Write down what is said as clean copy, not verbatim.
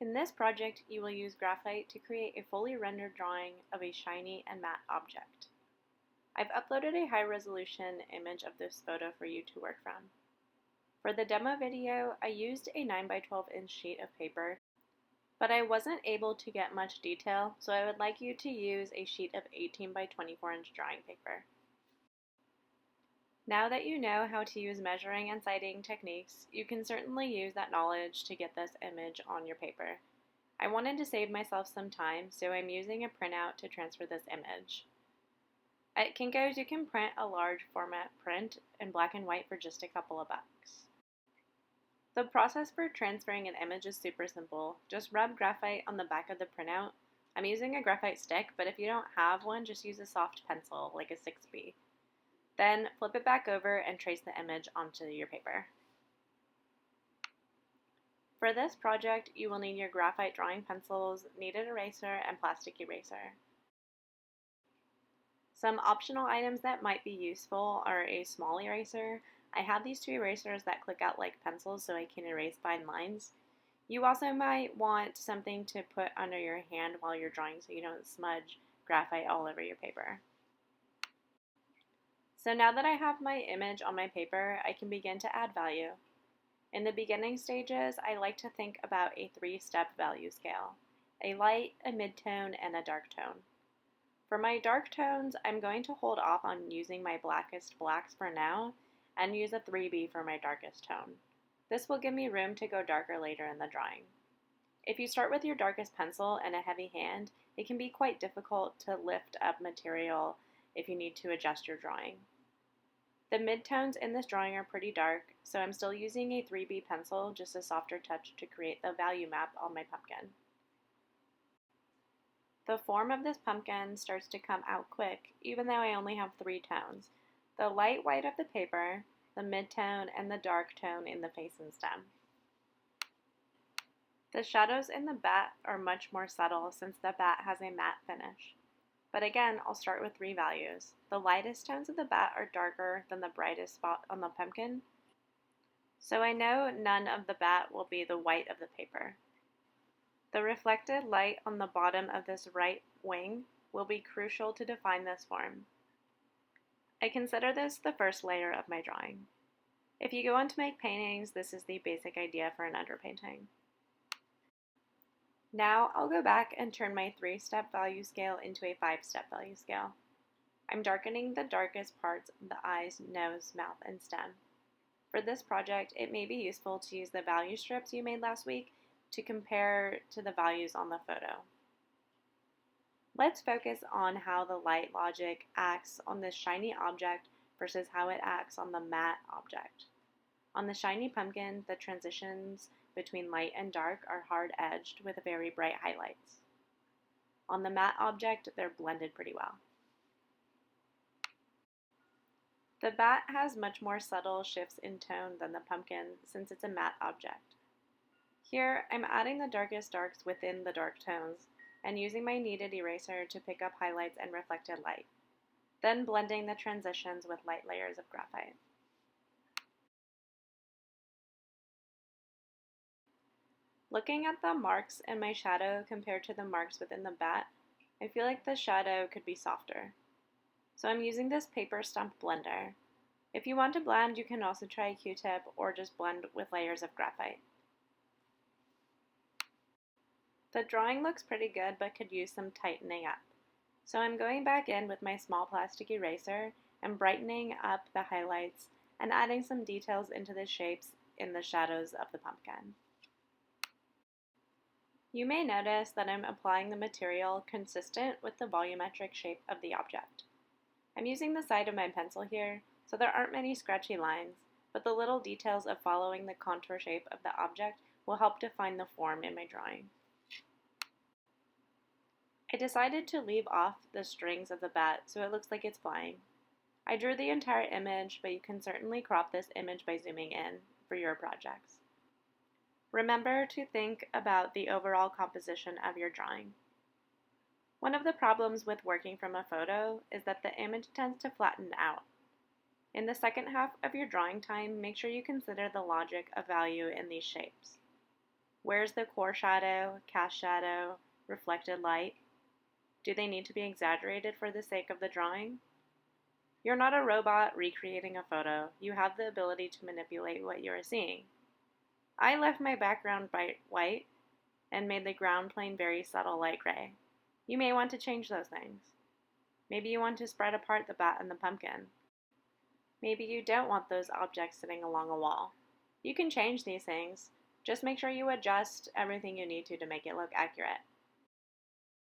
In this project, you will use graphite to create a fully rendered drawing of a shiny and matte object. I've uploaded a high-resolution image of this photo for you to work from. For the demo video, I used a 9 by 12 inch sheet of paper, but I wasn't able to get much detail, so I would like you to use a sheet of 18 by 24 inch drawing paper. Now that you know how to use measuring and sighting techniques, you can certainly use that knowledge to get this image on your paper. I wanted to save myself some time, so I'm using a printout to transfer this image. At Kinko's, you can print a large format print in black and white for just a couple of bucks. The process for transferring an image is super simple. Just rub graphite on the back of the printout. I'm using a graphite stick, but if you don't have one, just use a soft pencil, like a 6B. Then flip it back over and trace the image onto your paper. For this project, you will need your graphite drawing pencils, kneaded eraser, and plastic eraser. Some optional items that might be useful are a small eraser. I have these two erasers that click out like pencils so I can erase fine lines. You also might want something to put under your hand while you're drawing so you don't smudge graphite all over your paper. So now that I have my image on my paper, I can begin to add value. In the beginning stages, I like to think about a 3-step value scale: a light, a mid-tone, and a dark tone. For my dark tones, I'm going to hold off on using my blackest blacks for now and use a 3B for my darkest tone. This will give me room to go darker later in the drawing. If you start with your darkest pencil and a heavy hand, it can be quite difficult to lift up material if you need to adjust your drawing. The midtones in this drawing are pretty dark, so I'm still using a 3B pencil, just a softer touch to create the value map on my pumpkin. The form of this pumpkin starts to come out quick, even though I only have 3 tones: the light white of the paper, the mid-tone, and the dark tone in the face and stem. The shadows in the bat are much more subtle since the bat has a matte finish. But again, I'll start with 3 values. The lightest tones of the bat are darker than the brightest spot on the pumpkin, so I know none of the bat will be the white of the paper. The reflected light on the bottom of this right wing will be crucial to define this form. I consider this the first layer of my drawing. If you go on to make paintings, this is the basic idea for an underpainting. Now I'll go back and turn my 3-step value scale into a 5-step value scale. I'm darkening the darkest parts of the eyes, nose, mouth, and stem. For this project, it may be useful to use the value strips you made last week to compare to the values on the photo. Let's focus on how the light logic acts on this shiny object versus how it acts on the matte object. On the shiny pumpkin, the transitions between light and dark are hard-edged with very bright highlights. On the matte object, they're blended pretty well. The bat has much more subtle shifts in tone than the pumpkin since it's a matte object. Here, I'm adding the darkest darks within the dark tones and using my kneaded eraser to pick up highlights and reflected light, then blending the transitions with light layers of graphite. Looking at the marks in my shadow compared to the marks within the bat, I feel like the shadow could be softer. So I'm using this paper stump blender. If you want to blend, you can also try a Q-tip or just blend with layers of graphite. The drawing looks pretty good but could use some tightening up. So I'm going back in with my small plastic eraser and brightening up the highlights and adding some details into the shapes in the shadows of the pumpkin. You may notice that I'm applying the material consistent with the volumetric shape of the object. I'm using the side of my pencil here, so there aren't many scratchy lines, but the little details of following the contour shape of the object will help define the form in my drawing. I decided to leave off the strings of the bat so it looks like it's flying. I drew the entire image, but you can certainly crop this image by zooming in for your projects. Remember to think about the overall composition of your drawing. One of the problems with working from a photo is that the image tends to flatten out. In the second half of your drawing time, make sure you consider the logic of value in these shapes. Where's the core shadow, cast shadow, reflected light? Do they need to be exaggerated for the sake of the drawing? You're not a robot recreating a photo. You have the ability to manipulate what you are seeing. I left my background bright white and made the ground plane very subtle light gray. You may want to change those things. Maybe you want to spread apart the bat and the pumpkin. Maybe you don't want those objects sitting along a wall. You can change these things. Just make sure you adjust everything you need to make it look accurate.